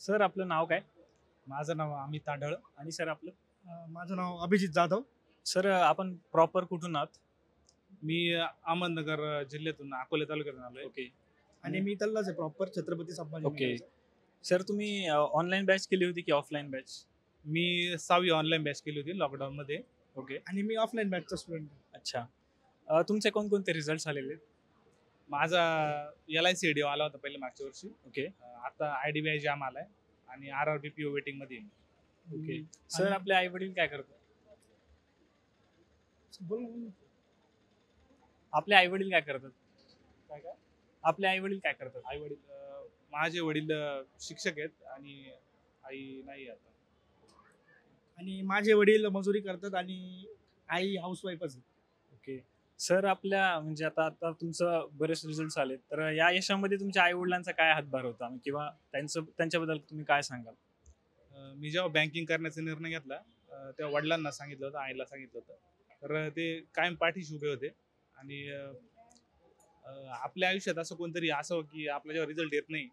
Sir आपलं नाव काय? माझं नाव अमित आढळ. आणि सर आपलं? माझं नाव अभिजित जाधव. सर आपण प्रॉपर कुठून आहात? मी अहमदनगर जिल्ह्यातून अकोले तालुक्यातून आलोय. ओके. आणि मी तल्लाच आहे proper Chhatrapati Sambhaji. Okay. Sir तुम्ही ऑनलाईन बॅच केली होती की ऑफलाईन बॅच? मी 6वी ऑनलाईन बॅच केली होती लॉकडाऊन मध्ये. ओके. आणि मी ऑफलाईन बॅचचा स्टुडंट. अच्छा. तुमचे कोणकोणते रिझल्ट आलेले? माझा LICD आला होता पहिले मागच्या वर्षी. ओके. आता IDBI जाम आलाय आणि RRBPO वेटिंग मध्ये आहे. ओके. सर आपले आई वडील काय करतात? आपले आई वडील काय करतात? काय काय आपले आई वडील काय करतात? आई वडील माझे वडील शिक्षक आहेत आणि आई नाही आता. आणि माझे वडील मजुरी करतात आणि आई हाऊसवाईफच आहे. ओके. सर आपल्या म्हणजे आता आता तुमचं बरेच रिझल्ट आले, तर या यशामध्ये तुमच्या आई वडिलांचा काय हातभार होता किंवा त्यांच्याबद्दल तुम्ही काय सांगाल? मी जेव्हा बँकिंग करण्याचा निर्णय घेतला तेव्हा वडिलांना सांगितलं होतं, आईला सांगितलं होतं. तर ते कायम पाठीशी उभे होते. आणि आपल्या आयुष्यात असं कोणतरी असावं की आपला जेव्हा रिझल्ट येत नाही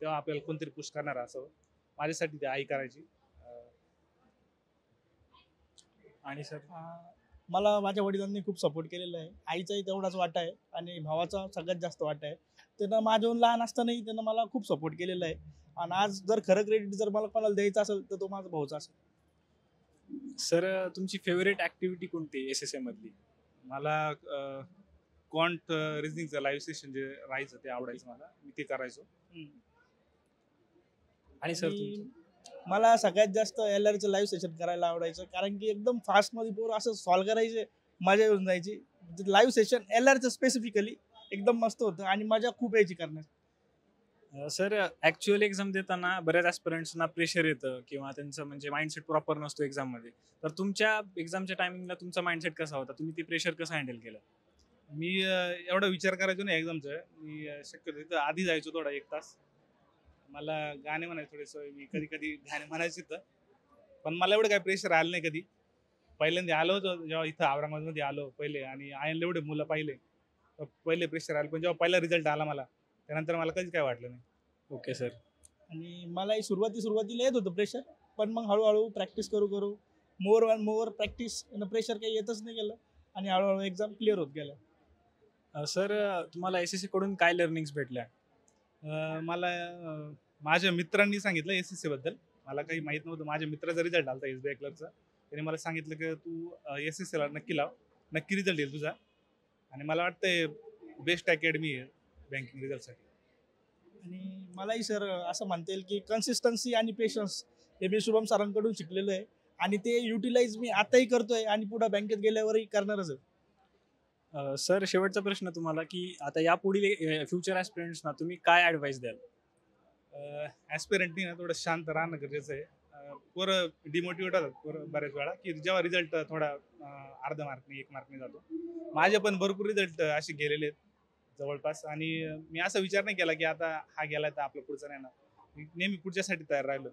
तेव्हा आपल्याला कोणतरी पुश करणार असावं. माझ्यासाठी ते आई करायची. आणि सर मला माझ्या वडिलांनी खूप सपोर्ट केलेला आहे. आईचाही तेवढाच वाटा आहे आणि भावाचा सगळ्यात जास्त वाटा आहे. त्यांना माझ्याहून लहान असतानाही त्यांना मला खूप सपोर्ट केलेला आहे. आणि आज जर खरं क्रेडिट जर मला कोणाला द्यायचं असेल तर तो माझा भाऊचा असेल. सर तुमची फेवरेट ऍक्टिव्हिटी कोणती SSA मधली? मला क्वांट रिझनिंगचं लाईव्ह सेशन जे राहायचं ते आवडायचं मला. मी ते करायचो. आणि सर मला सगळ्यात जास्त LRचं लाईव्ह सेशन करायला आवडायचं, कारण की एकदम फास्ट मध्ये पोरं असं सॉल्व्ह करायचे, मजा येऊन जायची. लाईव्ह सेशन LRचं स्पेसिफिकली एकदम मस्त होतं आणि मजा खूप यायची करण्यात. सर ऍक्च्युअल एक्झाम देताना बऱ्याच ऍस्पिरंट्सना प्रेशर येतं किंवा त्यांचं म्हणजे माइंडसेट प्रॉपर नसतो एक्झाम मध्ये. तर तुमच्या एक्झामच्या टायमिंगला तुमचा माइंडसेट कसा होता? तुम्ही ते प्रेशर कसं हँडल केलं? मी एवढा विचार करायचो ना एक्झामचं. मी शक्यतो तिथं आधी जायचो थोडा 1 तास. मला गाणे म्हणायचे थोडे सवय. मी कधी कधी गाणे म्हणायचे तर, पण मला एवढं काय प्रेशर आलं नाही कधी. पहिल्यांदा आलो होतो जेव्हा इथं औरंगाबादमध्ये आलो पहिले आणि आयनला एवढे मुलं पाहिले तर पहिले प्रेशर आलं. पण जेव्हा पहिला रिझल्ट आला मला त्यानंतर मला कधीच काय वाटलं नाही. Okay sir. आणि मलाही सुरुवातीला येत होतं प्रेशर, पण मग हळूहळू प्रॅक्टिस करू more and more practice pressure काही येतच नाही गेलं आणि हळूहळू एक्झाम क्लिअर होत गेल्या. सर तुम्हाला SSA कडून काय लर्निंग्स भेटल्या? मला माझ्या मित्रांनी सांगितलं SSA बद्दल. मला काही माहित नव्हतं. माझ्या मित्राचा रिझल्ट आला SBI क्लर्कचा. त्याने मला सांगितलं की तू SSA ला नक्की लाव, नक्की रिझल्ट येईल तुझा. आणि मला वाटतंय बेस्ट अकॅडमी आहे बँकिंग रिझल्टसाठी. आणि मलाही सर असं म्हणता येईल की कन्सिस्टन्सी आणि पेशन्स हे मी शुभम सरांकडून शिकलेलो आहे आणि ते युटिलाइज मी आताही करतोय आणि पुढे बँकेत गेल्यावरही करणारच आहे. सर शेवटचा प्रश्न तुम्हाला की आता या पुढील फ्युचर ऍस्पिरंट्सना तुम्ही काय ऍडवाइस द्याल? ऍस्पिरंटनी ना थोडं शांत राहणं गरजेचं आहे. पोरं डिमोटिवेट होतात पोरं बऱ्याच वेळा की जेव्हा रिझल्ट थोडा अर्धा मार्कने 1 मार्कने जातो. माझे पण भरपूर रिझल्ट असे गेलेले आहेत जवळपास. आणि मी असा विचार नाही केला की आता हा गेला तर आपलं पुढचं नाही ना. मी नेहमी पुढच्यासाठी तयार राहिलो.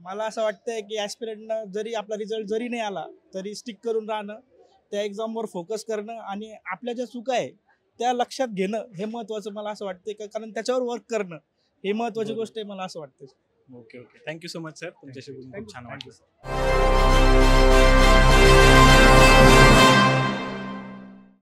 मला असं वाटतंय की ऍस्पिरंटनं जरी आपला रिझल्ट जरी नाही आला तरी स्टिक करून राहणं, त्या एक्झामवर फोकस करणं आणि आपल्या ज्या चुका आहे त्या लक्षात घेणं हे महत्त्वाचं मला असं वाटतंय. कारण त्याच्यावर वर्क करणं हे महत्त्वाची गोष्ट आहे मला असं वाटतं. Okay. Thank you so much sir. तुमच्याशी बोलून खूप छान Thank you. वाटलं.